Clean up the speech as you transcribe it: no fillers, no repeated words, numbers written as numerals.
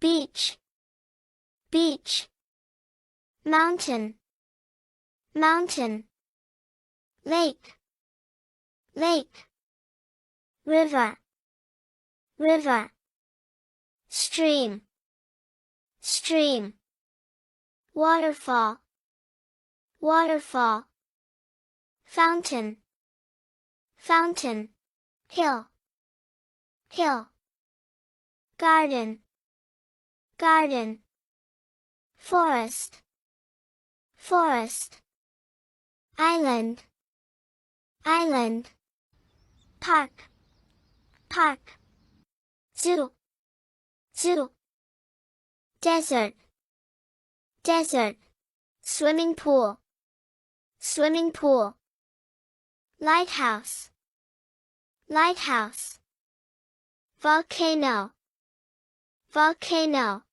beach, beach. Mountain, mountain. Lake, lake. River, river. Stream, stream. Waterfall, waterfall. Fountain, fountain. Hill, hill. Garden, garden. Forest, forest. Island, island. Park, park. Zoo, zoo. Desert, desert. Swimming pool, swimming pool. Lighthouse, lighthouse. Volcano, volcano.